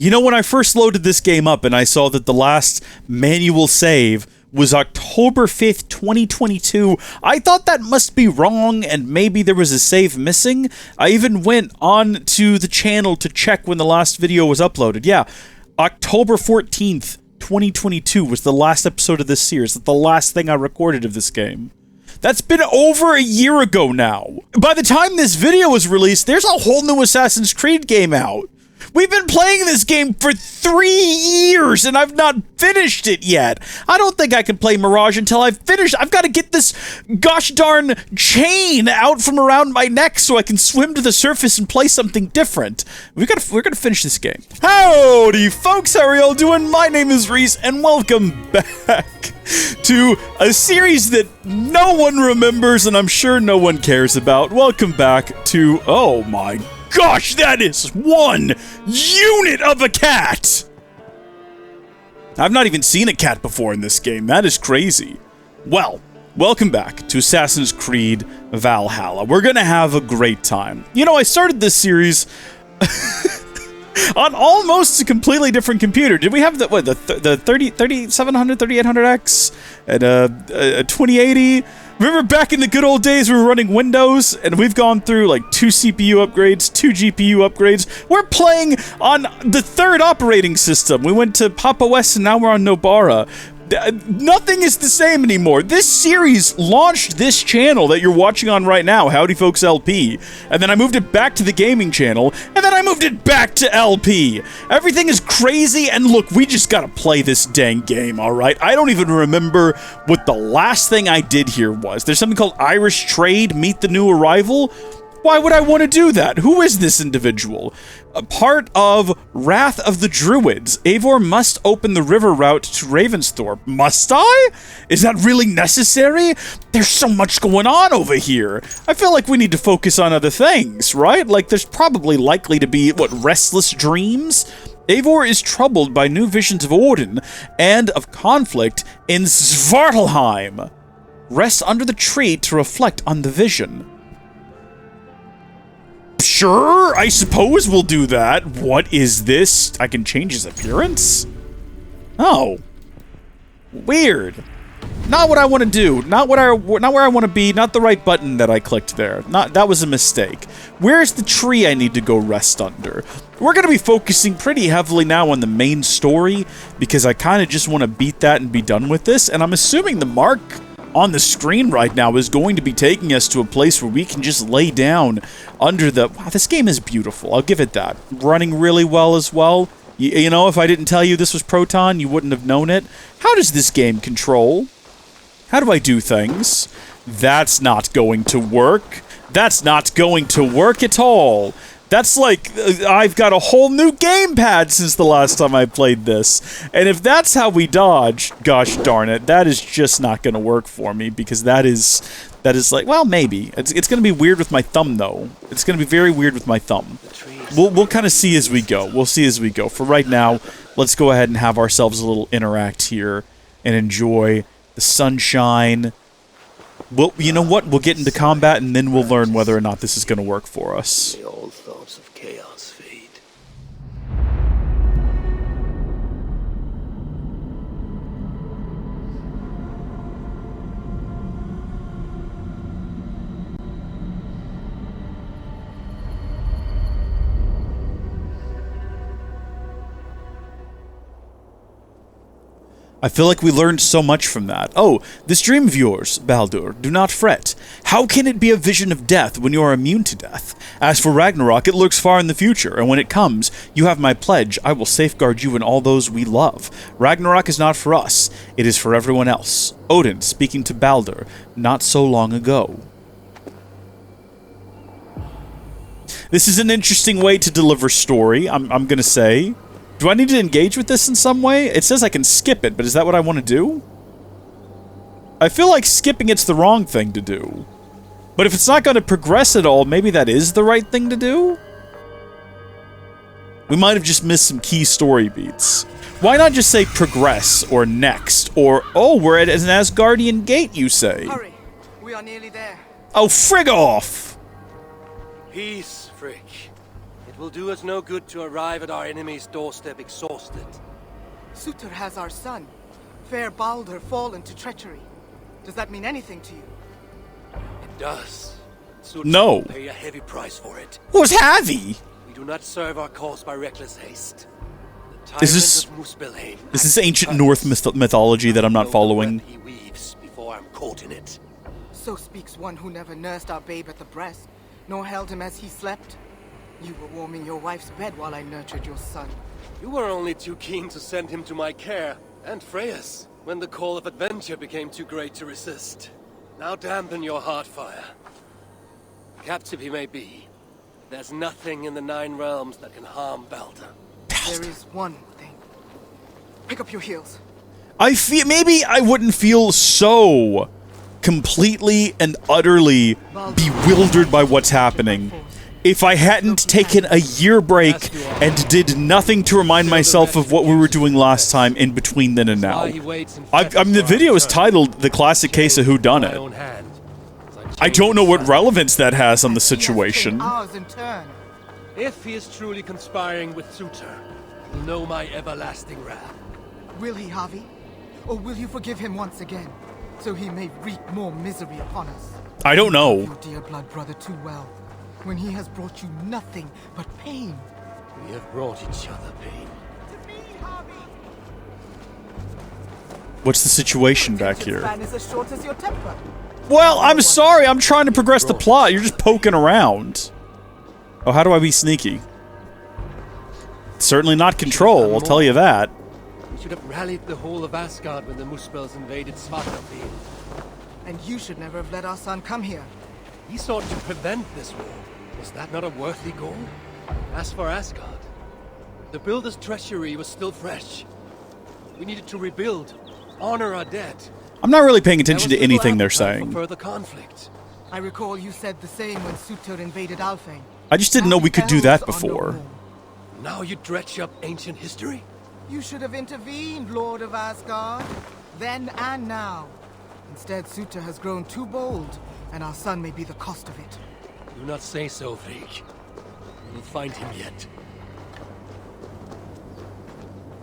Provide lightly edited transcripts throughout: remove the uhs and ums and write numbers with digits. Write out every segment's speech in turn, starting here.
You know, when I first loaded this game up and I saw that the last manual save was October 5th, 2022, I thought that must be wrong and maybe there was a save missing. I even went on to the channel to check when the last video was uploaded. Yeah, October 14th, 2022 was the last episode of this series, the last thing I recorded of this game. That's been over a year ago now. By the time this video was released, there's a whole new Assassin's Creed game out. We've been playing this game for 3 years, and I've not finished it yet. I don't think I can play Mirage until I've finished. I've got to get this gosh darn chain out from around my neck so I can swim to the surface and play something different. We're gonna finish this game. Howdy, folks. How are y'all doing? My name is Reese, and welcome back to a series that no one remembers, and I'm sure no one cares about. Welcome back to, oh my gosh, that is one unit of a cat! I've not even seen a cat before in this game. That is crazy. Well, welcome back to Assassin's Creed Valhalla. We're gonna have a great time. You know, I started this series on almost a completely different computer. Did we have the 3700, 3800X and a 2080? Remember back in the good old days we were running Windows and we've gone through like 2 CPU upgrades, 2 GPU upgrades. We're playing on the 3rd operating system. We went to Pop! OS and now we're on Nobara. Nothing is the same anymore. This series launched this channel that you're watching on right now, Howdy Folks LP, and then I moved it back to the gaming channel, and then I moved it back to LP. Everything is crazy, and look, we just gotta play this dang game, alright? I don't even remember what the last thing I did here was. There's something called Irish Trade, Meet the New Arrival. Why would I want to do that? Who is this individual? A part of Wrath of the Druids. Eivor must open the river route to Ravensthorpe. Must I? Is that really necessary? There's so much going on over here. I feel like we need to focus on other things, right? Like there's probably likely to be, what, restless dreams? Eivor is troubled by new visions of Odin and of conflict in Svartalheim. Rest under the tree to reflect on the vision. Sure, I suppose we'll do that. What is this? I can change his appearance? Oh. Weird. Not what I want to do. Not where I want to be. Not the right button that I clicked there. That was a mistake. Where's the tree I need to go rest under? We're going to be focusing pretty heavily now on the main story because I kind of just want to beat that and be done with this. And I'm assuming the mark on the screen right now is going to be taking us to a place where we can just lay down under the... Wow, this game is beautiful. I'll give it that. Running really well as well. You know, if I didn't tell you this was Proton, you wouldn't have known it. How does this game control? How do I do things? That's not going to work. That's not going to work at all. That's like, I've got a whole new gamepad since the last time I played this. And if that's how we dodge, gosh darn it, that is just not going to work for me because that is like, well, maybe. It's going to be weird with my thumb, though. It's going to be very weird with my thumb. We'll kind of see as we go. We'll see as we go. For right now, let's go ahead and have ourselves a little interact here and enjoy the sunshine. Well, you know what? We'll get into combat and then we'll learn whether or not this is going to work for us. The old thoughts of chaos fade. I feel like we learned so much from that. Oh, this dream of yours, Baldur, do not fret. How can it be a vision of death when you are immune to death? As for Ragnarok, it lurks far in the future, and when it comes, you have my pledge, I will safeguard you and all those we love. Ragnarok is not for us, it is for everyone else. Odin speaking to Baldur, not so long ago. This is an interesting way to deliver story, I'm gonna say. Do I need to engage with this in some way? It says I can skip it, but is that what I want to do? I feel like skipping it's the wrong thing to do. But if it's not going to progress at all, maybe that is the right thing to do? We might have just missed some key story beats. Why not just say progress, or next, or, oh, we're at an Asgardian gate, you say? Hurry, we are nearly there. Oh, frig off! Peace, Frick. It will do us no good to arrive at our enemy's doorstep exhausted. Surtur has our son, fair Baldur, fallen to treachery. Does that mean anything to you? It does. Surtur No. will pay a heavy price for it. Who's Havi? We do not serve our cause by reckless haste. The Is this- tyrant of Muspelheim Is this acts ancient in Norse kindness. mythology that I'm I not know the following? web he weaves before I'm caught in it. So speaks one who never nursed our babe at the breast, nor held him as he slept. You were warming your wife's bed while I nurtured your son. You were only too keen to send him to my care, and Freya's, when the call of adventure became too great to resist. Now dampen your heart fire. Captive he may be, there's nothing in the 9 realms that can harm Baldur. There is one thing. Pick up your heels. I feel maybe I wouldn't feel so completely and utterly bewildered by what's happening if I hadn't taken a year break and did nothing to remind myself of what we were doing last time in between then and now. I mean, the video is titled "The Classic Case of Who Done It." I don't know what relevance that has on the situation. Ours in turn. If he is truly conspiring with Surtur, he'll know my everlasting wrath. Will he, Javi? Or will you forgive him once again, so he may wreak more misery upon us? I don't know. Your dear blood brother too well, when he has brought you nothing but pain. We have brought each other pain. To me, Javi! What's the situation back here? Span is as short as your temper. Well, I'm sorry. I'm trying to progress the plot. You're just poking around. Oh, how do I be sneaky? Certainly not control, I'll tell you that. We should have rallied the whole of Asgard when the Muspels invaded Svartalfheim. And you should never have let our son come here. He sought to prevent this war. Was that not a worthy goal? As for Asgard, the Builder's treachery was still fresh. We needed to rebuild, honor our dead. I'm not really paying attention to There was little anything they're appetite saying. for further conflict. I recall you said the same when Surtur invaded Alfheim. I just didn't know we could do that before. Now you dredge up ancient history? You should have intervened, Lord of Asgard. Then and now. Instead, Surtur has grown too bold, and our son may be the cost of it. Do not say so, Frigg. We'll find him yet.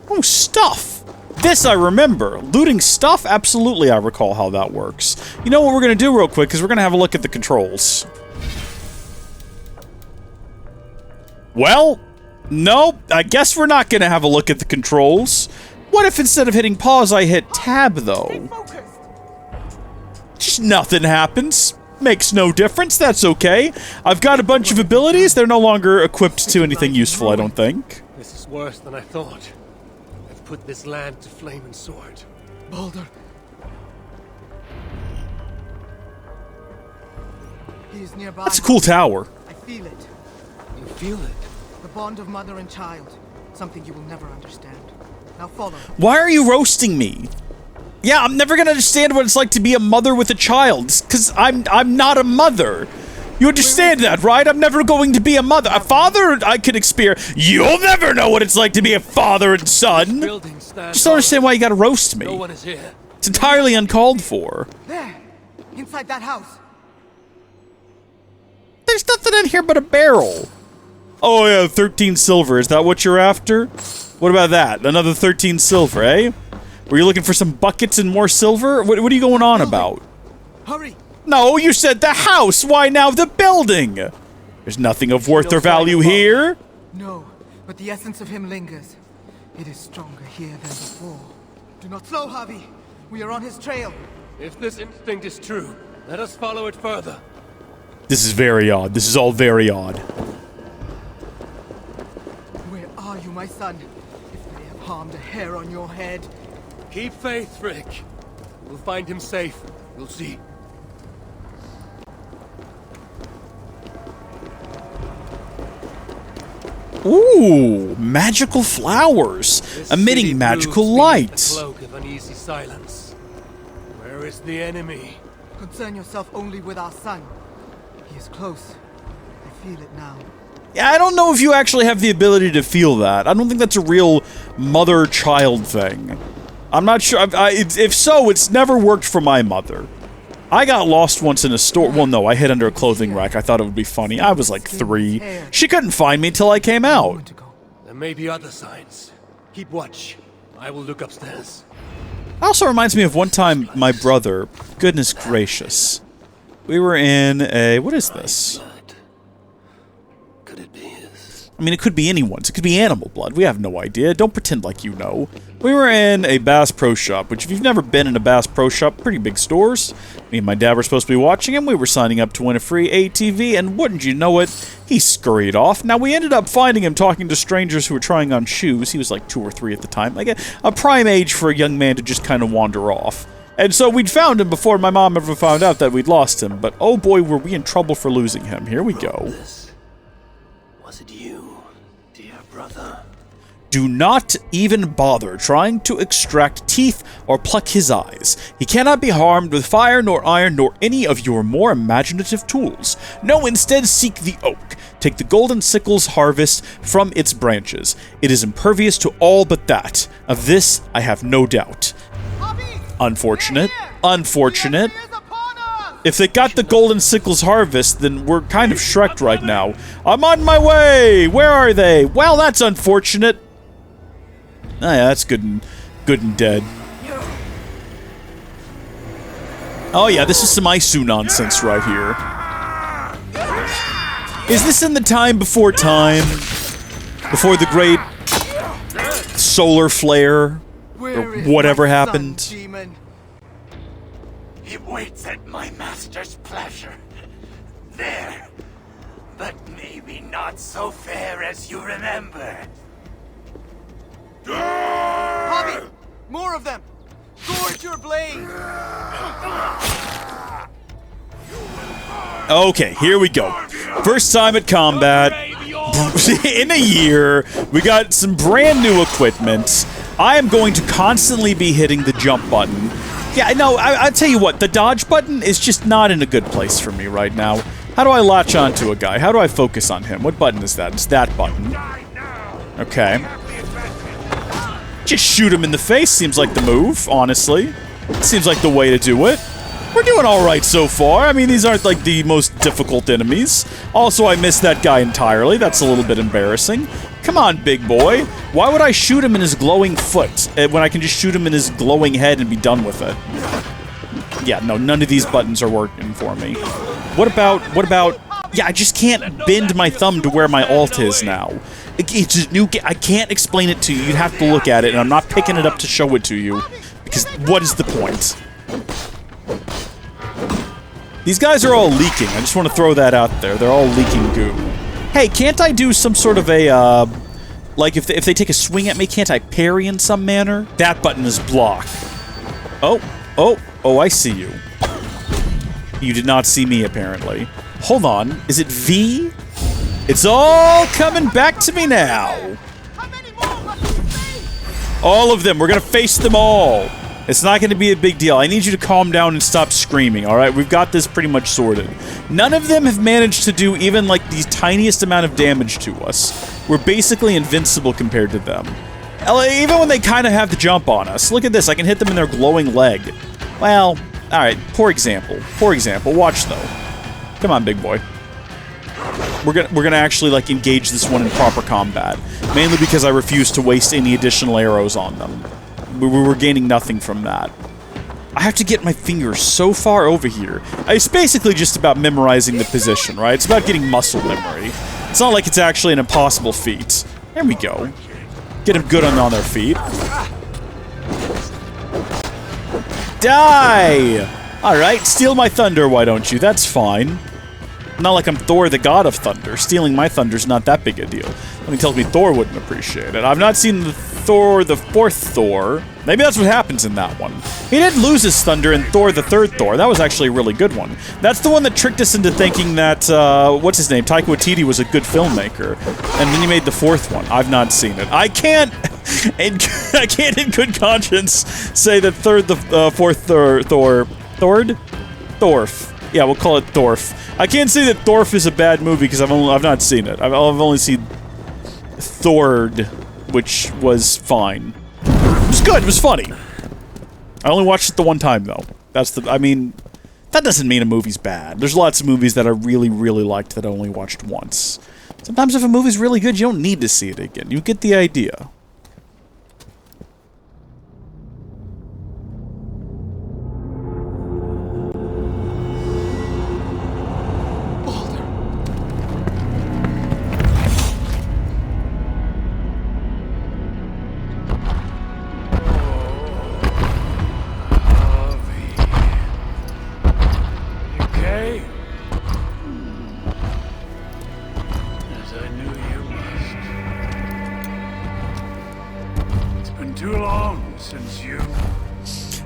Oh, stuff! This I remember. Looting stuff? Absolutely, I recall how that works. You know what we're going to do real quick, because we're going to have a look at the controls. Well, no, I guess we're not going to have a look at the controls. What if instead of hitting pause, I hit tab, though? Focused! Just nothing happens. Makes no difference, that's okay. I've got a bunch of abilities, they're no longer equipped to anything useful, I don't think. This is worse than I thought. I've put this land to flame and sword. Baldur. He is nearby. That's a cool tower. I feel it. You feel it? The bond of mother and child. Something you will never understand. Now follow. Why are you roasting me? Yeah, I'm never gonna understand what it's like to be a mother with a child, because I'm not a mother. You understand that, right? I'm never going to be a mother. A father, I can experience. You'll never know what it's like to be a father and son. Building stands Just don't understand why you gotta roast No me. one is here. It's entirely uncalled for. There! Inside that house. There's nothing in here but a barrel. Oh yeah, 13 silver. Is that what you're after? What about that? Another 13 silver, eh? Were you looking for some buckets and more silver? What are you going on about? Hurry! No, you said the house. Why now the building? There's nothing of worth or value here. No, but the essence of him lingers. It is stronger here than before. Do not slow, Javi. We are on his trail. If this instinct is true, let us follow it further. This is very odd. This is all very odd. Where are you, my son? If they have harmed a hair on your head. Keep faith, Frick. We'll find him safe. We'll see. Ooh, magical flowers, This emitting city magical proves beneath light. the cloak of uneasy silence. Where is the enemy? Concern yourself only with our son. He is close. I feel it now. Yeah, I don't know if you actually have the ability to feel that. I don't think that's a real mother-child thing. I'm not sure. If so, it's never worked for my mother. I got lost once in a store. Well, no, I hid under a clothing rack. I thought it would be funny. I was like 3. She couldn't find me till I came out. There may be other signs. Keep watch. I will look upstairs. Also reminds me of one time my brother, goodness gracious, we were in a, what is this? Could it be his? I mean, it could be anyone's. It could be animal blood. We have no idea. Don't pretend like you know. We were in a Bass Pro Shop, which if you've never been in a Bass Pro Shop, pretty big stores. Me and my dad were supposed to be watching him. We were signing up to win a free ATV, and wouldn't you know it, he scurried off. Now, we ended up finding him talking to strangers who were trying on shoes. He was like 2 or 3 at the time. Like a prime age for a young man to just kind of wander off. And so we'd found him before my mom ever found out that we'd lost him. But oh boy, were we in trouble for losing him. Here we go. Was it you, dear brother? Do not even bother trying to extract teeth or pluck his eyes. He cannot be harmed with fire nor iron nor any of your more imaginative tools. No, instead seek the oak. Take the golden sickle's harvest from its branches. It is impervious to all but that. Of this I have no doubt. Unfortunate. Unfortunate. If they got the golden sickle's harvest, then we're kind of Shrek right now. I'm on my way! Where are they? Well, that's unfortunate. Oh yeah, that's good and dead. Oh yeah, this is some Isu nonsense right here. Is this in the time? Before the great solar flare? Or whatever happened? He waits at my master's pleasure. There. But maybe not so fair as you remember. Hobby! More of them! Gorge your blade! Okay, here we go. First time at combat. In a year, we got some brand new equipment. I am going to constantly be hitting the jump button. Yeah, no, I'll tell you what, the dodge button is just not in a good place for me right now. How do I latch onto a guy? How do I focus on him? What button is that? It's that button. Okay. Just shoot him in the face seems like the move, honestly. Seems like the way to do it. We're doing alright so far. I mean, these aren't like the most difficult enemies. Also, I missed that guy entirely. That's a little bit embarrassing. Come on, big boy. Why would I shoot him in his glowing foot when I can just shoot him in his glowing head and be done with it? Yeah, no, none of these buttons are working for me. What about... Yeah, I just can't bend my thumb to where my alt is now. It's a new game. I can't explain it to you. You'd have to look at it, and I'm not picking it up to show it to you. Because what is the point? These guys are all leaking. I just want to throw that out there. They're all leaking goo. Hey, can't I do some sort of a, like, if they take a swing at me, can't I parry in some manner? That button is block. Oh, I see you. You did not see me, apparently. Hold on. Is it V? It's all coming back to me now. All of them. We're gonna face them all. It's not going to be a big deal. I need you to calm down and stop screaming, alright? We've got this pretty much sorted. None of them have managed to do even, like, the tiniest amount of damage to us. We're basically invincible compared to them. Even when they kind of have the jump on us. Look at this. I can hit them in their glowing leg. Well, alright. Poor example. Poor example. Watch, though. Come on, big boy. We're gonna actually, like, engage this one in proper combat. Mainly because I refuse to waste any additional arrows on them. We were gaining nothing from that. I have to get my fingers so far over here. It's basically just about memorizing the position, right? It's about getting muscle memory. It's not like it's actually an impossible feat. There we go. Get them good on their feet. Die! Alright, steal my thunder, why don't you? That's fine. Not like I'm Thor, the god of thunder. Stealing my thunder's not that big a deal. Something tells me Thor wouldn't appreciate it. I've not seen the fourth Thor. Maybe that's what happens in that one. He did lose his thunder in Thor, the third Thor. That was actually a really good one. That's the one that tricked us into thinking that, what's his name? Taika Waititi was a good filmmaker. And then he made the fourth one. I've not seen it. I can't in good conscience say that fourth Thorf. Yeah, we'll call it Thorf. I can't say that Thorf is a bad movie because I've not seen it. I've only seen Thord, which was fine. It was good. It was funny. I only watched it the one time though. That doesn't mean a movie's bad. There's lots of movies that I really, really liked that I only watched once. Sometimes if a movie's really good, you don't need to see it again. You get the idea.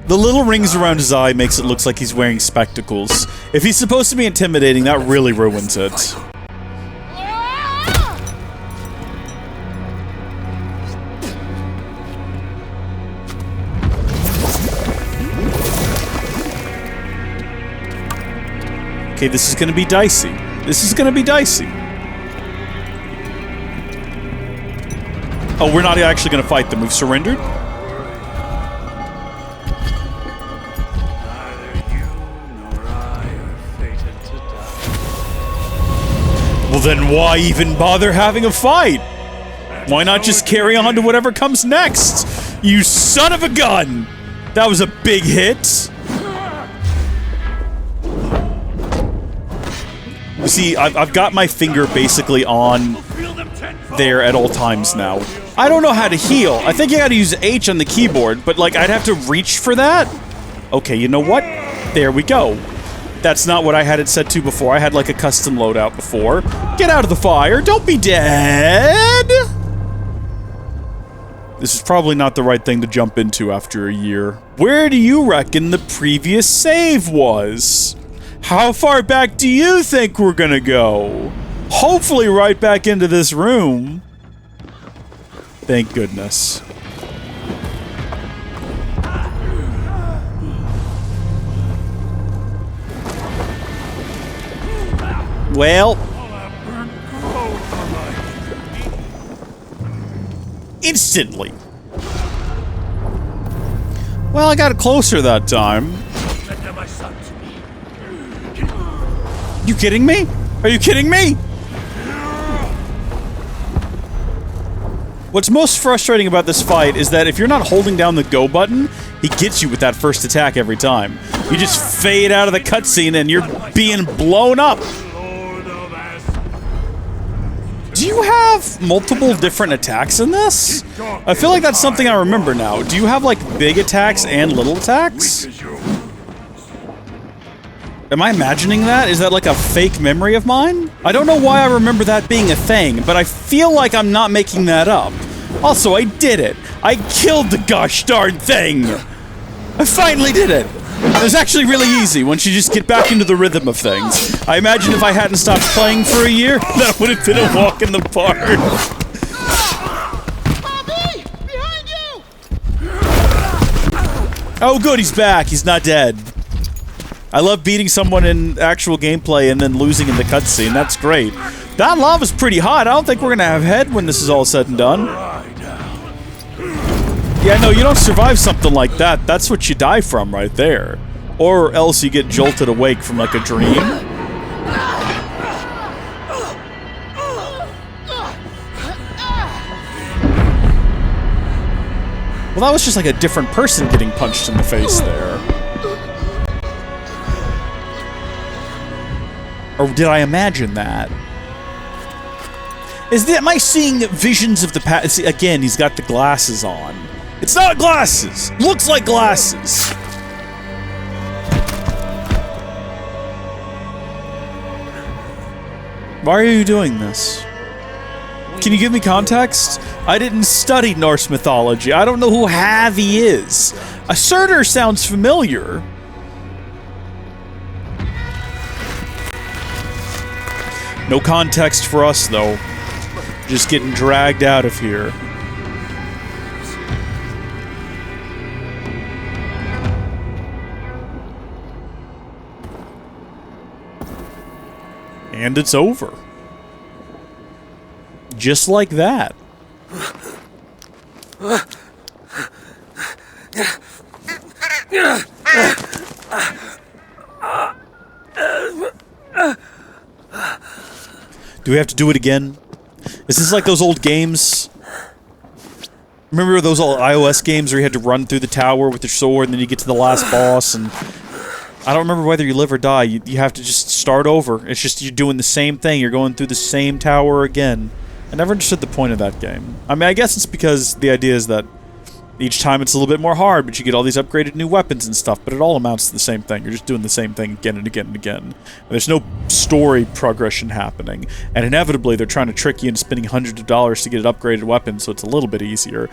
The little rings around his eye makes it look like he's wearing spectacles. If he's supposed to be intimidating, that really ruins it. Okay, this is gonna be dicey. This is gonna be dicey. Oh, we're not actually gonna fight them. We've surrendered? Well, then why even bother having a fight? Why not just carry on to whatever comes next? You son of a gun! That was a big hit. You see, I've got my finger basically on there at all times now. I don't know how to heal. I think you gotta use H on the keyboard, but like I'd have to reach for that? Okay, you know what? There we go. That's not what I had it set to before. I had like a custom loadout before. Get out of the fire! Don't be dead! This is probably not the right thing to jump into after a year. Where do you reckon the previous save was? How far back do you think we're gonna go? Hopefully right back into this room. Thank goodness. Well, instantly. Well, I got it closer that time. You kidding me? Are you kidding me? What's most frustrating about this fight is that if you're not holding down the go button, he gets you with that first attack every time. You just fade out of the cutscene and you're being blown up. Do you have multiple different attacks in this? I feel like that's something I remember now. Do you have, like, big attacks and little attacks? Am I imagining that? Is that, like, a fake memory of mine? I don't know why I remember that being a thing, but I feel like I'm not making that up. Also, I did it. I killed the gosh darn thing! I finally did it! It was actually really easy once you just get back into the rhythm of things. I imagine if I hadn't stopped playing for a year, that would have been a walk in the park. Bobby! Behind you! Oh good, he's back. He's not dead. I love beating someone in actual gameplay and then losing in the cutscene. That's great. That lava's pretty hot. I don't think we're gonna have head when this is all said and done. Yeah, no, you don't survive something like that. That's what you die from right there. Or else you get jolted awake from like a dream. Well, that was just like a different person getting punched in the face there. Or did I imagine that? Am I seeing visions of the past? See, again, he's got the glasses on. It's not glasses! Looks like glasses! Why are you doing this? Can you give me context? I didn't study Norse mythology. I don't know who Havi is. A Surtur sounds familiar. No context for us, though. Just getting dragged out of here. And it's over. Just like that. Do we have to do it again? Is this like those old games? Remember those old iOS games where you had to run through the tower with your sword and then you get to the last boss and... I don't remember whether you live or die. You have to just start over. It's just you're doing the same thing. You're going through the same tower again. I never understood the point of that game. I mean, I guess it's because the idea is that each time it's a little bit more hard, but you get all these upgraded new weapons and stuff, but it all amounts to the same thing. You're just doing the same thing again and again and again. There's no story progression happening, and inevitably they're trying to trick you into spending hundreds of dollars to get an upgraded weapon, so it's a little bit easier.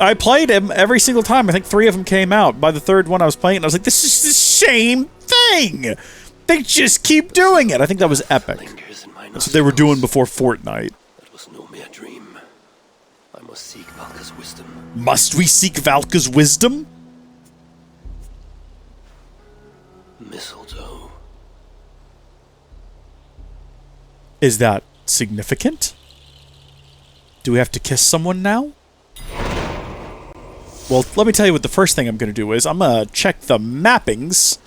I played him every single time. I think 3 of them came out. By the 3rd one I was playing, and I was like, this is the same thing! They just keep doing it! I think that was epic. That's what they were doing before Fortnite. That was no mere dream. I must seek Valka's wisdom. Must we seek Valka's wisdom? Mistletoe. Is that significant? Do we have to kiss someone now? Well, let me tell you what the first thing I'm going to do is. I'm going to check the mappings.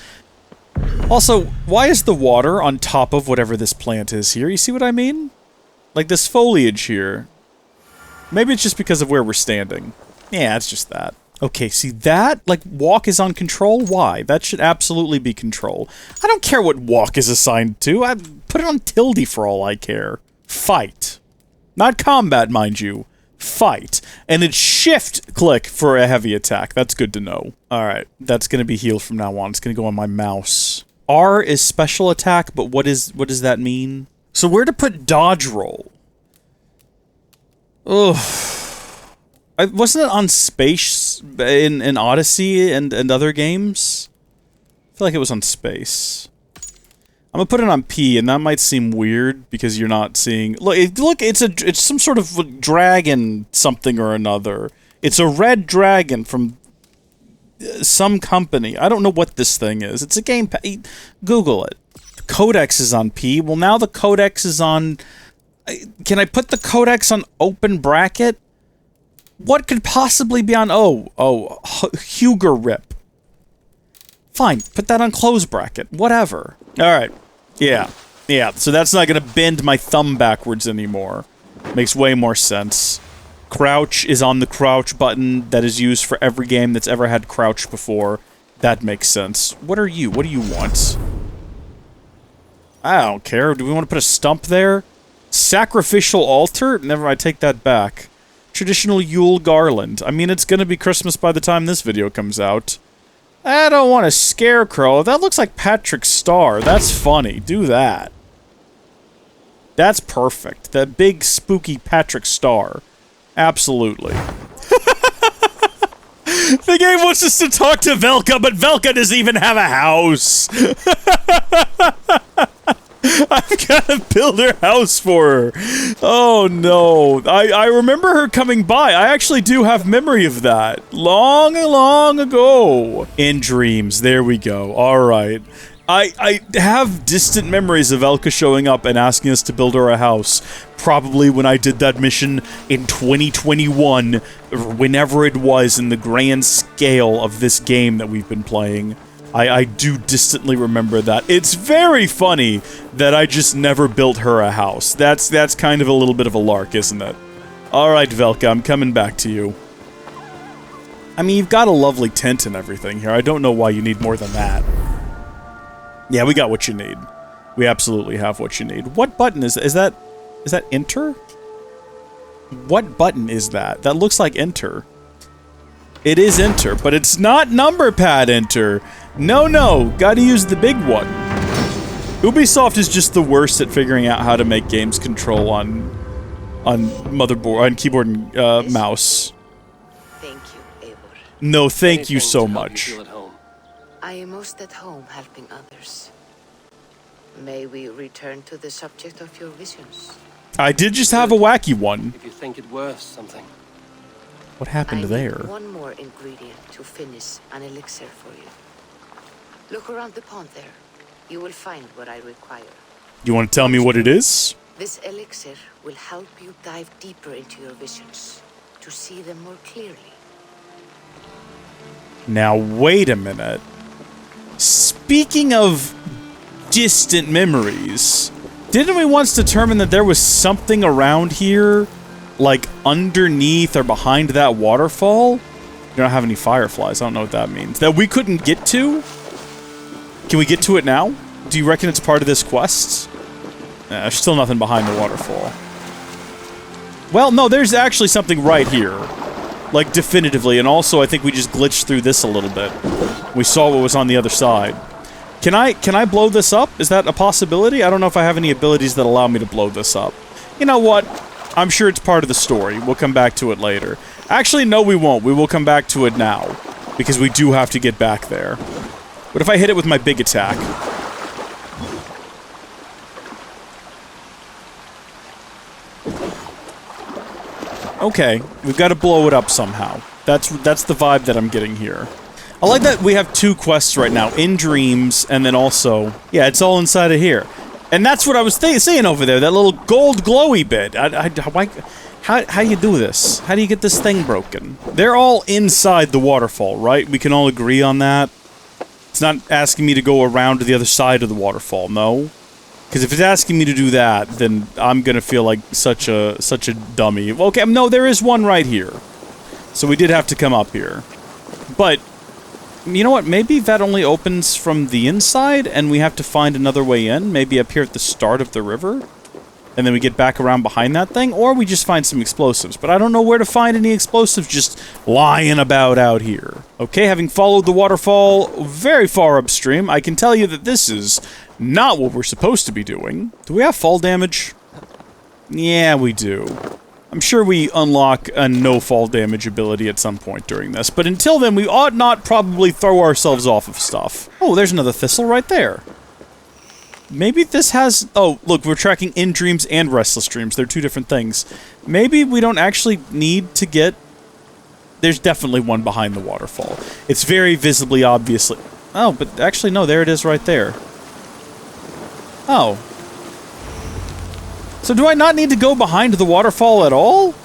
Also, why is the water on top of whatever this plant is here? You see what I mean? Like this foliage here. Maybe it's just because of where we're standing. Yeah, it's just that. Okay, see that? Like, walk is on control? Why? That should absolutely be control. I don't care what walk is assigned to. I put it on tilde for all I care. Fight. Not combat, mind you. Fight. And it's shift click for a heavy attack. That's good to know. Alright, that's gonna be healed from now on. It's gonna go on my mouse. R is special attack, but what does that mean? So where to put dodge roll? Ugh. Wasn't it on space in Odyssey and other games? I feel like it was on space. I'm gonna put it on P, and that might seem weird because you're not seeing. Look, it's some sort of dragon something or another. It's a red dragon from some company. I don't know what this thing is. It's a game. Google it. The codex is on P. Well, now the codex is on. Can I put the codex on open bracket? What could possibly be on O? Oh, Huger Rip. Fine, put that on close bracket. Whatever. Alright. Yeah. So that's not gonna bend my thumb backwards anymore. Makes way more sense. Crouch is on the crouch button that is used for every game that's ever had crouch before. That makes sense. What are you? What do you want? I don't care. Do we want to put a stump there? Sacrificial altar? Never mind, I take that back. Traditional Yule garland. I mean, it's gonna be Christmas by the time this video comes out. I don't want a scarecrow. That looks like Patrick Star. That's funny. Do that. That's perfect. That big, spooky Patrick Star. Absolutely. The game wants us to talk to Velka, but Velka doesn't even have a house. I've got to build her house for her. Oh no. I remember her coming by. I actually do have memory of that. Long ago. In dreams. There we go. Alright. I have distant memories of Velka showing up and asking us to build her a house. Probably when I did that mission in 2021, or whenever it was in the grand scale of this game that we've been playing. I do distantly remember that. It's very funny that I just never built her a house. That's kind of a little bit of a lark, isn't it? Alright, Velka, I'm coming back to you. I mean, you've got a lovely tent and everything here. I don't know why you need more than that. Yeah, we got what you need. We absolutely have what you need. What button is that? Is that enter? What button is that? That looks like enter. It is enter, but it's not number pad enter. No, gotta use the big one. Ubisoft is just the worst at figuring out how to make games control on motherboard, on keyboard and mouse. Thank you, Eivor. No, thank you so much. I am most at home helping others. May we return to the subject of your visions? I did just have a wacky one. If you think it worth something. What happened I there? need one more ingredient to finish an elixir for you. Look around the pond there. You will find what I require. You want to tell me what it is? This elixir will help you dive deeper into your visions, to see them more clearly. Now, wait a minute. Speaking of distant memories, Didn't we once determine that there was something around here, like underneath or behind that waterfall? We don't have any fireflies. I don't know what that means. That we couldn't get to? Can we get to it now? Do you reckon it's part of this quest? There's still nothing behind the waterfall. Well, no, there's actually something right here. Like, definitively. And also, I think we just glitched through this a little bit. We saw what was on the other side. Can I blow this up? Is that a possibility? I don't know if I have any abilities that allow me to blow this up. You know what? I'm sure it's part of the story. We'll come back to it later. Actually, no, we won't. We will come back to it now. Because we do have to get back there. What if I hit it with my big attack? Okay, we've got to blow it up somehow. That's the vibe that I'm getting here. I like that we have two quests right now, in dreams, and then also... Yeah, it's all inside of here. And that's what I was saying over there, that little gold glowy bit. How do you do this? How do you get this thing broken? They're all inside the waterfall, right? We can all agree on that? It's not asking me to go around to the other side of the waterfall, no? Because if it's asking me to do that, then I'm gonna feel like such a dummy. Okay, no, there is one right here. So we did have to come up here. But, you know what? Maybe that only opens from the inside, and we have to find another way in? Maybe up here at the start of the river? And then we get back around behind that thing? Or we just find some explosives. But I don't know where to find any explosives just lying about out here. Okay, having followed the waterfall very far upstream, I can tell you that this is not what we're supposed to be doing. Do we have fall damage? Yeah, we do. I'm sure we unlock a no fall damage ability at some point during this. But until then, we ought not probably throw ourselves off of stuff. Oh, there's another thistle right there. Maybe this has... Oh, look, we're tracking in dreams and restless dreams. They're two different things. Maybe we don't actually need to get... There's definitely one behind the waterfall. It's very visibly, obviously... Oh, but actually, no, there it is right there. Oh. So do I not need to go behind the waterfall at all?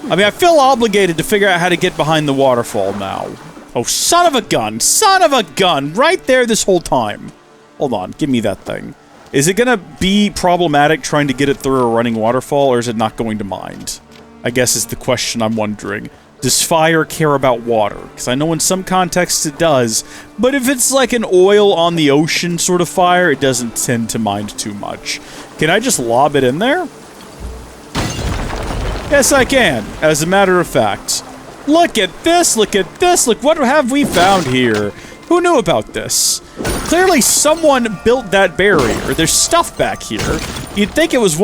I mean, I feel obligated to figure out how to get behind the waterfall now. Oh, son of a gun! Son of a gun! Right there this whole time. Hold on, give me that thing. Is it gonna be problematic trying to get it through a running waterfall, or is it not going to mind? I guess is the question I'm wondering. Does fire care about water? Because I know in some contexts it does, but if it's like an oil on the ocean sort of fire, it doesn't tend to mind too much. Can I just lob it in there? Yes, I can, as a matter of fact. Look at this, look at this, look what have we found here. Who knew about this? Clearly someone built that barrier. There's stuff back here. You'd think it was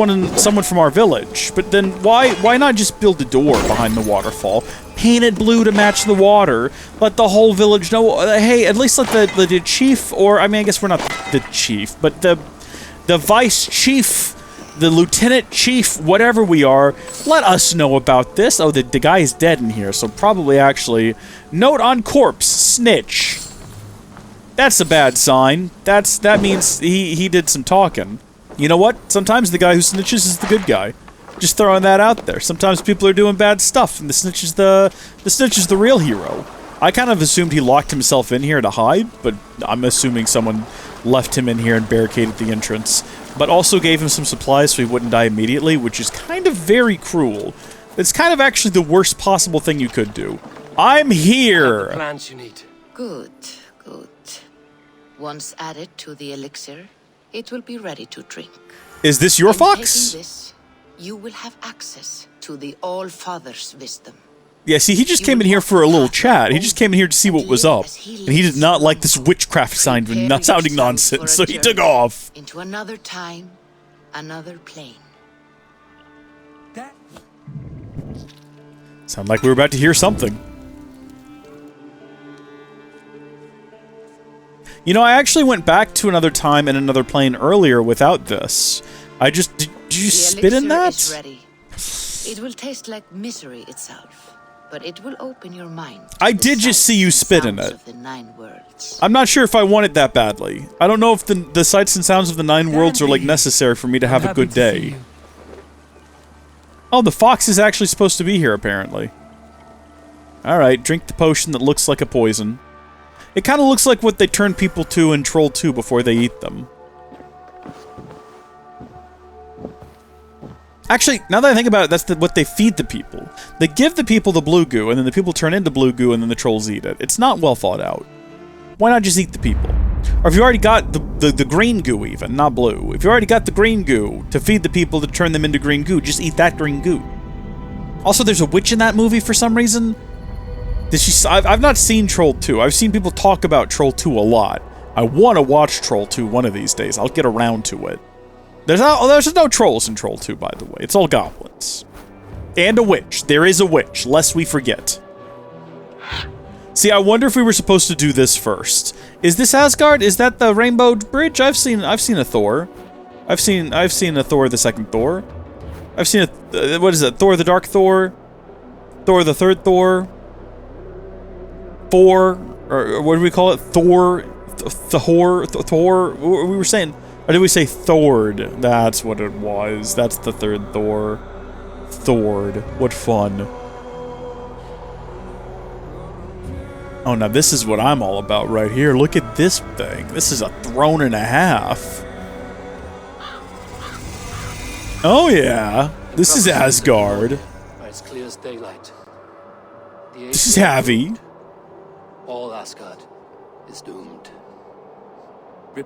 someone from our village, but then why not just build a door behind the waterfall? Paint it blue to match the water. Let the whole village know. Hey, at least let the chief, or I mean, I guess we're not the chief, but the vice chief, the lieutenant chief, whatever we are, let us know about this. Oh, the guy is dead in here, so probably actually note on corpse, snitch. That's a bad sign. That means he did some talking. You know what? Sometimes the guy who snitches is the good guy. Just throwing that out there. Sometimes people are doing bad stuff, and the snitch is the real hero. I kind of assumed he locked himself in here to hide, but I'm assuming someone left him in here and barricaded the entrance. But also gave him some supplies so he wouldn't die immediately, which is kind of very cruel. It's kind of actually the worst possible thing you could do. I'm here! The plants you need. Good, good. Once added to the elixir, it will be ready to drink. Is this your In fox? taking this, you will have access to the All-Father's wisdom. Yeah, see, he just came in here for a little chat. He just came in here to see what was up. And he did not like this witchcraft sounding nonsense, so he took off. Into another time, another plane. Sound like we were about to hear something. You know, I actually went back to another time and another plane earlier without this. Did you spit in that? Is ready. It will taste like misery itself, but it will open your mind. I did just see you spit in it. Of the 9 worlds. I'm not sure if I want it that badly. I don't know if the sights and sounds of the 9 worlds are like necessary for me to have a good day. Oh, the fox is actually supposed to be here, apparently. Alright, drink the potion that looks like a poison. It kind of looks like what they turn people to in Troll 2 before they eat them. Actually, now that I think about it, that's what they feed the people. They give the people the blue goo, and then the people turn into blue goo, and then the trolls eat it. It's not well thought out. Why not just eat the people? Or if you already got the green goo even, not blue. If you already got the green goo to feed the people to turn them into green goo, just eat that green goo. Also, there's a witch in that movie for some reason. I've not seen Troll 2. I've seen people talk about Troll 2 a lot. I want to watch Troll 2 one of these days. I'll get around to it. There's no trolls in Troll 2, by the way. It's all goblins. And a witch. There is a witch, lest we forget. See, I wonder if we were supposed to do this first. Is this Asgard? Is that the Rainbow Bridge? I've seen a Thor. I've seen a Thor, the second Thor. I've seen a what is it? Thor the Dark Thor? Thor the Third Thor? Thor, or what do we call it? Thor, Thor. We were saying, or did we say Thord? That's what it was. That's the third Thor. Thord. What fun. Oh, now this is what I'm all about right here. Look at this thing. This is a throne and a half. Oh yeah, this is Asgard. As clear as daylight. This is heavy. All Asgard is doomed.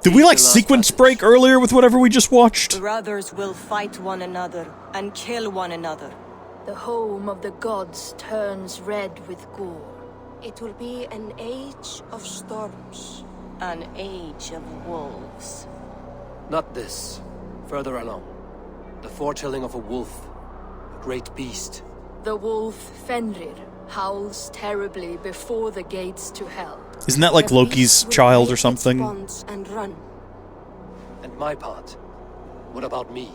Did we like sequence break earlier with whatever we just watched? Brothers will fight one another and kill one another. The home of the gods turns red with gore. It will be an age of storms. An age of wolves. Not this. Further along. The foretelling of a wolf. A great beast. The wolf Fenrir howls terribly before the gates to hell. Isn't that like Loki's child or something? And run. And my part? What about me?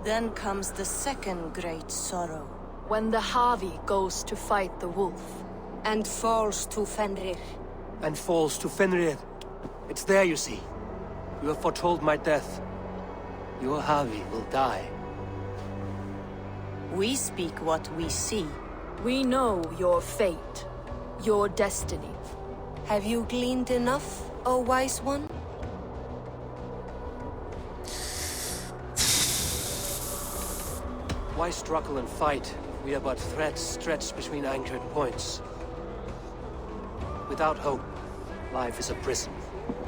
Then comes the second great sorrow. When the Havi goes to fight the wolf. And falls to Fenrir. And falls to Fenrir. It's there, you see. You have foretold my death. Your Havi will die. We speak what we see. We know your fate, your destiny. Have you gleaned enough, O wise one? Why struggle and fight? We are but threads stretched between anchored points. Without hope, life is a prison,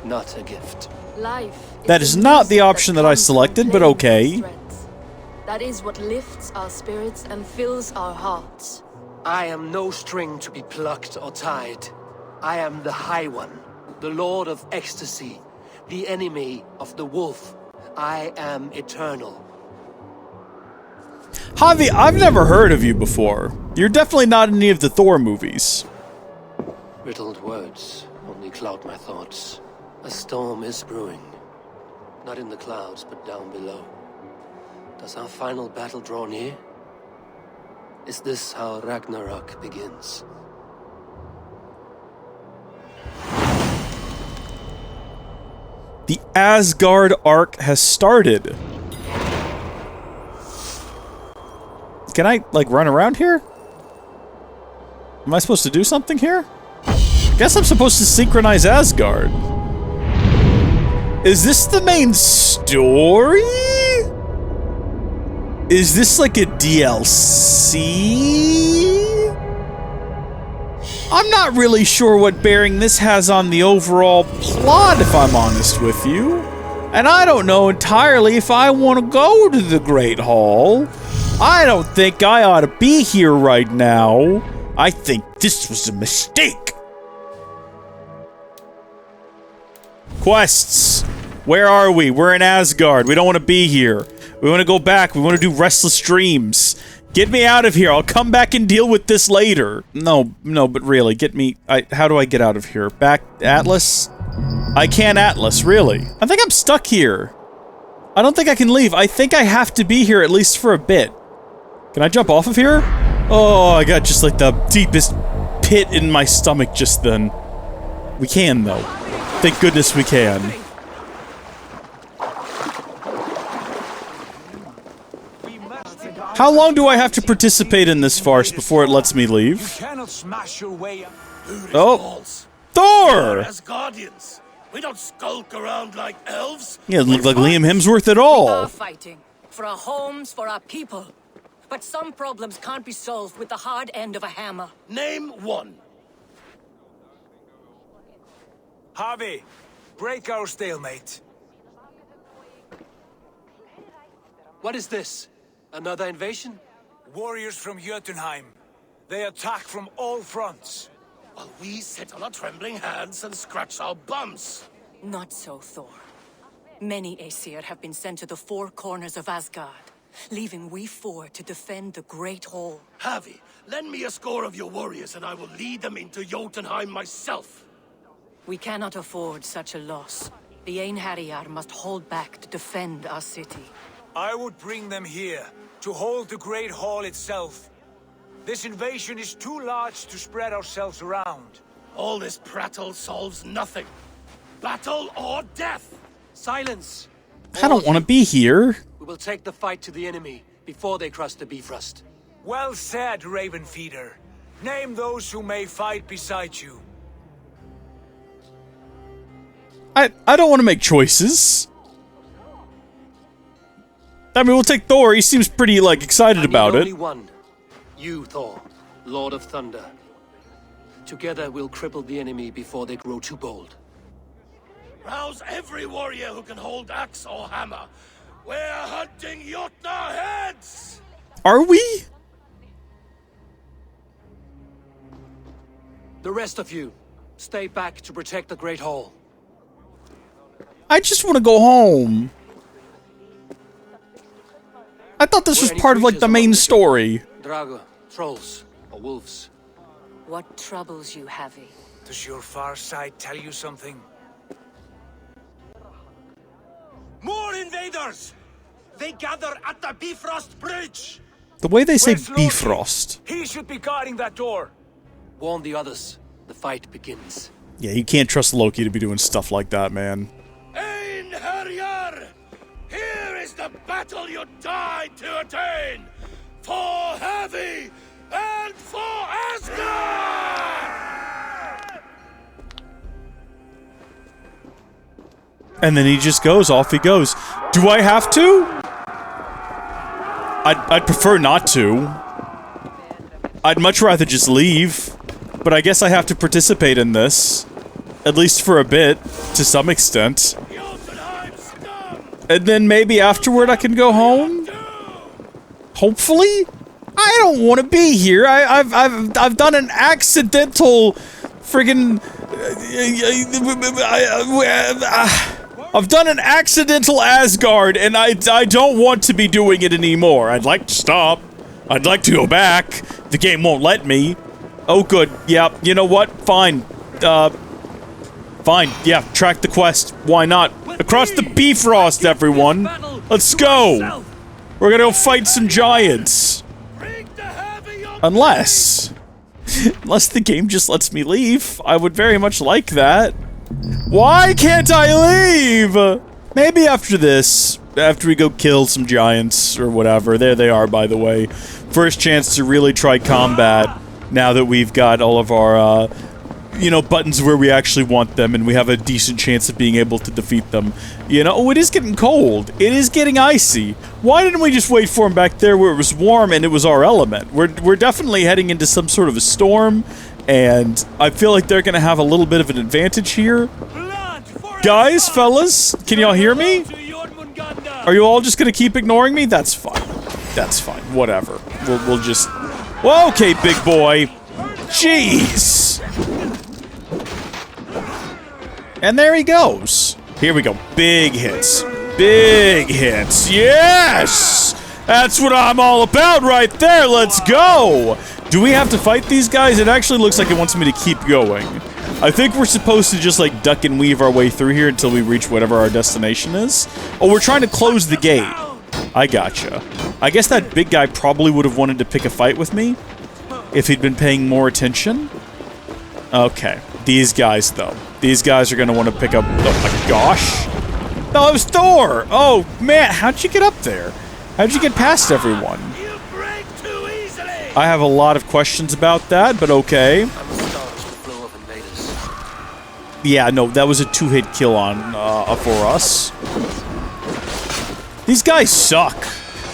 not a gift. Life That is not the option that I selected, but okay. That is what lifts our spirits and fills our hearts. I am no string to be plucked or tied. I am the High One, the Lord of Ecstasy, the enemy of the wolf. I am eternal. Javi, I've never heard of you before. You're definitely not in any of the Thor movies. Riddled words only cloud my thoughts. A storm is brewing. Not in the clouds, but down below. Does our final battle draw near? Is this how Ragnarok begins? The Asgard arc has started. Can I, like, run around here? Am I supposed to do something here? Guess I'm supposed to synchronize Asgard. Is this the main story? Is this like a DLC? I'm not really sure what bearing this has on the overall plot, if I'm honest with you. And I don't know entirely if I want to go to the Great Hall. I don't think I ought to be here right now. I think this was a mistake. Quests. Where are we? We're in Asgard. We don't want to be here. We want to go back. We want to do Restless Dreams. Get me out of here. I'll come back and deal with this later. No, but really, get me... how do I get out of here? Back... Atlas? I can't Atlas, really. I think I'm stuck here. I don't think I can leave. I think I have to be here at least for a bit. Can I jump off of here? Oh, I got just like the deepest pit in my stomach just then. We can, though. Thank goodness we can. How long do I have to participate in this farce before it lets me leave? Oh, Thor! As guardians, we don't skulk around like elves. Yeah, it doesn't look like Liam Hemsworth at all. Fighting for our homes, for our people. But some problems can't be solved with the hard end of a hammer. Name one. Harvey, break our stalemate. What is this? Another invasion? Warriors from Jotunheim. They attack from all fronts. While we sit on our trembling hands and scratch our bums. Not so, Thor. Many Aesir have been sent to the four corners of Asgard, leaving we four to defend the Great Hall. Harvey, lend me a score of your warriors and I will lead them into Jotunheim myself. We cannot afford such a loss. The Einherjar must hold back to defend our city. I would bring them here, to hold the Great Hall itself. This invasion is too large to spread ourselves around. All this prattle solves nothing. Battle or death! Silence! I don't want to be here. We will take the fight to the enemy before they cross the Bifrost. Well said, Ravenfeeder. Name those who may fight beside you. I don't want to make choices. I mean, we'll take Thor. He seems pretty, like, excited about it. Only one. You, Thor, Lord of Thunder. Together we'll cripple the enemy before they grow too bold. Rouse every warrior who can hold axe or hammer. We're hunting Jotnar heads! Are we? The rest of you, stay back to protect the Great Hall. I just want to go home. I thought this was part of, like, the main story. Drago, trolls, or wolves. What troubles you, Havi? Does your far side tell you something? More invaders! They gather at the Bifrost Bridge! The way they say Where's Loki? Bifrost. He should be guarding that door. Warn the others. The fight begins. Yeah, you can't trust Loki to be doing stuff like that, man. Einherjar! Here is the battle you died to attain! For Havi and for Asgard! And then he just goes, off he goes. Do I have to? I'd prefer not to. I'd much rather just leave. But I guess I have to participate in this. At least for a bit, to some extent. And then maybe afterward I can go home? Hopefully? I don't want to be here. I've done an accidental friggin' I've done an accidental Asgard, and I don't want to be doing it anymore. I'd like to stop. I'd like to go back. The game won't let me. Oh, good. Yeah, you know what? Fine. Fine. Yeah, track the quest. Why not? Across the Bifrost, everyone. Let's go. We're gonna go fight some giants. Unless the game just lets me leave. I would very much like that. Why can't I leave? Maybe after this, after we go kill some giants or whatever. There they are, by the way. First chance to really try combat now that we've got all of our, you know, buttons where we actually want them and we have a decent chance of being able to defeat them. You know, oh, it is getting cold. It is getting icy. Why didn't we just wait for him back there where it was warm and it was our element? We're definitely heading into some sort of a storm, and I feel like they're gonna have a little bit of an advantage here. Guys, fellas, can y'all hear me? Are you all just gonna keep ignoring me? That's fine. That's fine. Whatever. We'll just... Well, okay, big boy. Jeez. And there he goes. Here we go. Big hits. Big hits. Yes! That's what I'm all about right there. Let's go. Do we have to fight these guys? It actually looks like it wants me to keep going. I think we're supposed to just, like, duck and weave our way through here until we reach whatever our destination is. Oh, we're trying to close the gate. I gotcha. I guess that big guy probably would have wanted to pick a fight with me if he'd been paying more attention. Okay. These guys, though. These guys are going to want to pick up... Oh, my gosh. No, it was Thor! Oh, man. How'd you get up there? How'd you get past everyone? I have a lot of questions about that, but okay. Yeah, no, that was a two-hit kill on for us. These guys suck.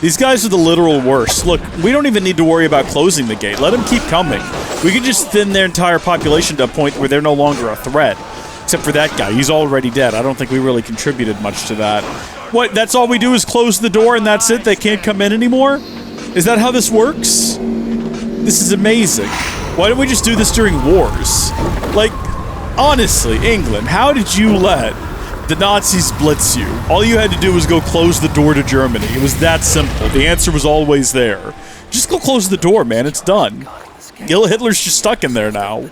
These guys are the literal worst. Look, we don't even need to worry about closing the gate. Let them keep coming. We can just thin their entire population to a point where they're no longer a threat. Except for that guy. He's already dead. I don't think we really contributed much to that. What, that's all we do is close the door and that's it? They can't come in anymore? Is that how this works? This is amazing. Why don't we just do this during wars? Like, honestly, England, how did you let the Nazis blitz you? All you had to do was go close the door to Germany. It was that simple. The answer was always there. Just go close the door, man. It's done. Hitler's just stuck in there now.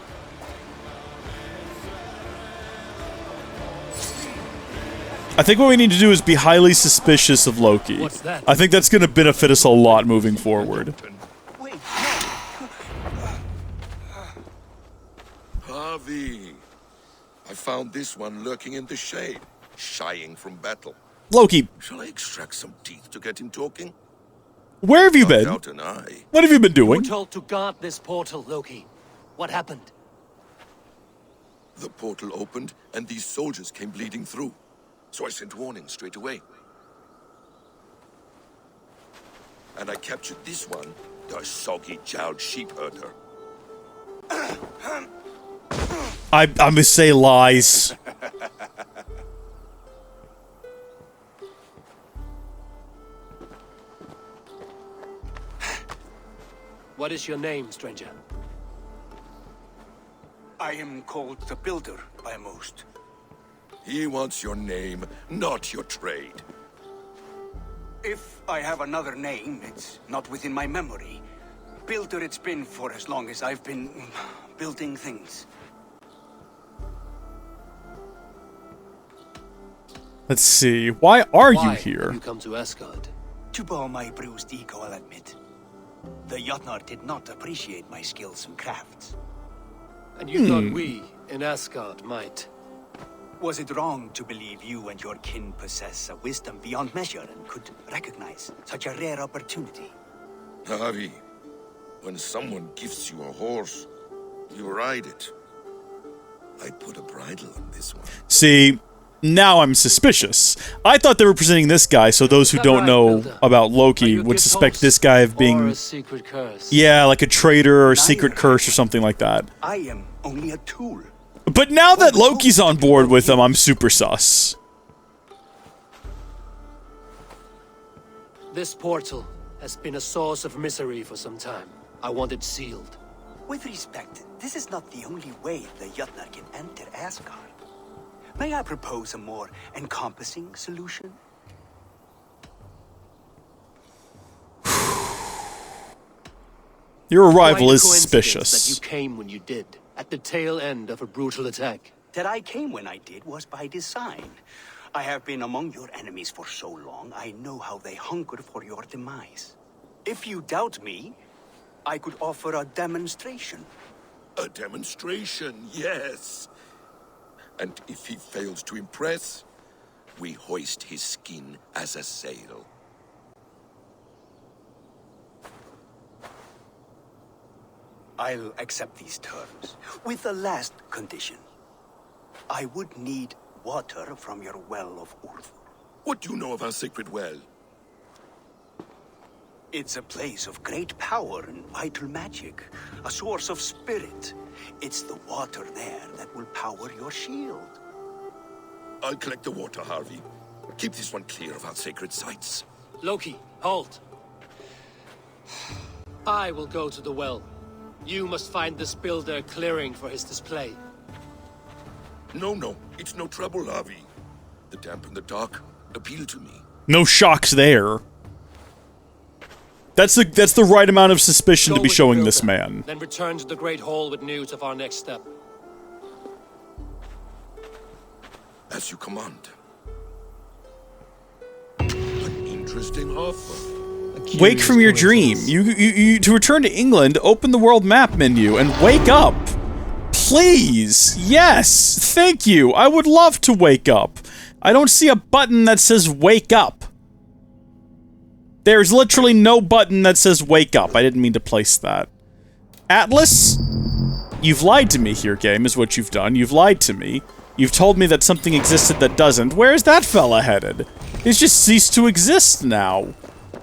I think what we need to do is be highly suspicious of Loki. What's that? I think that's going to benefit us a lot moving forward. Harvey, I found this one lurking in the shade, shying from battle. Loki, Shall I extract some teeth to get him talking? where have you been? Out an eye. What have you been You were doing? told to guard this portal, Loki. What happened? The portal opened, and these soldiers came bleeding through. So I sent warning straight away. And I captured this one, the soggy-jowled sheep herder. I'm gonna say lies. What is your name, stranger? I am called the Builder by most. He wants your name, not your trade. If I have another name, it's not within my memory. Builder it's been for as long as I've been building things. Let's see. Why are you Why here? you come to Asgard? To bow my bruised ego, I'll admit. The Jotnar did not appreciate my skills and crafts. And you thought we, in Asgard, might. Was it wrong to believe you and your kin possess a wisdom beyond measure and could recognize such a rare opportunity? Harvey, when someone gifts you a horse, you ride it. I put a bridle on this one. See, now I'm suspicious. I thought they were presenting this guy so those who don't know about Loki would suspect this guy of being... a secret curse. Yeah, like a traitor or a secret curse or something like that. I am only a tool. But now that Loki's on board with them, I'm super sus. This portal has been a source of misery for some time. I want it sealed. With respect, this is not the only way the Jotnar can enter Asgard. May I propose a more encompassing solution? Your arrival Quite a is coincidence suspicious. that you came when you did, at the tail end of a brutal attack. That I came when I did was by design. I have been among your enemies for so long, I know how they hunger for your demise. If you doubt me, I could offer a demonstration. A demonstration, yes. And if he fails to impress, we hoist his skin as a sail. I'll accept these terms, with the last condition. I would need water from your well of Urth. What do you know of our sacred well? It's a place of great power and vital magic, a source of spirit. It's the water there that will power your shield. I'll collect the water, Harvey. Keep this one clear of our sacred sites. Loki, halt. I will go to the well. You must find this builder clearing for his display. No, it's no trouble, Harvey. The damp and the dark appeal to me. No shocks there. That's the right amount of suspicion Go to be with the showing this builder, man. Then return to the Great Hall with news of our next step. As you command. An interesting offer. Wake from your dream. You to return to England, open the world map menu and wake up. Please. Yes. Thank you. I would love to wake up. I don't see a button that says wake up. There's literally no button that says wake up. I didn't mean to place that. Atlas? You've lied to me here, game, is what you've done. You've lied to me. You've told me that something existed that doesn't. Where is that fella headed? He's just ceased to exist now.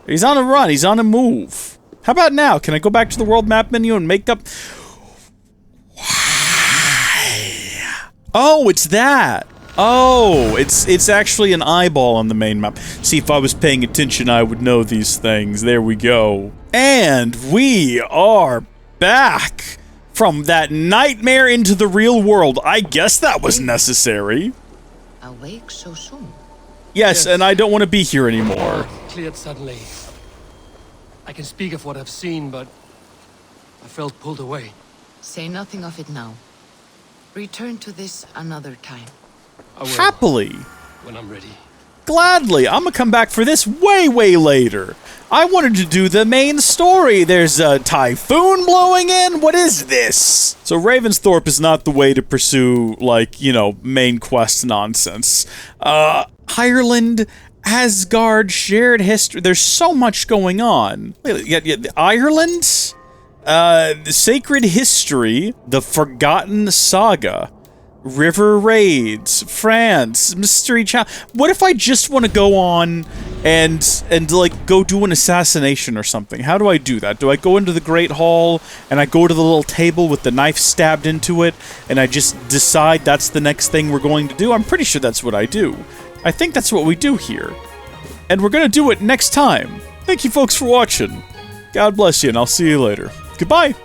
He's on a run. He's on a move. How about now? Can I go back to the world map menu and make up... Oh, it's that. Oh, it's actually an eyeball on the main map. See, if I was paying attention, I would know these things. There we go. And we are back from that nightmare into the real world. I guess that was necessary. Awake so soon? Yes, and I don't want to be here anymore. Cleared suddenly. I can speak of what I've seen, but I felt pulled away. Say nothing of it now. Return to this another time. I will, Happily. when I'm ready. Gladly. I'm gonna come back for this way, way later. I wanted to do the main story. There's a typhoon blowing in. What is this? So Ravensthorpe is not the way to pursue, like, you know, main quest nonsense. Ireland, Asgard, shared history. There's so much going on. Ireland? The sacred history, the forgotten saga, river raids, France, mystery child. What if I just want to go on and like go do an assassination or something? How do I do that? Do I go into the Great Hall and I go to the little table with the knife stabbed into it and I just decide that's the next thing we're going to do? I'm pretty sure that's what I do. I think that's what we do here. And we're gonna do it next time. Thank you folks for watching. God bless you, and I'll see you later. Goodbye!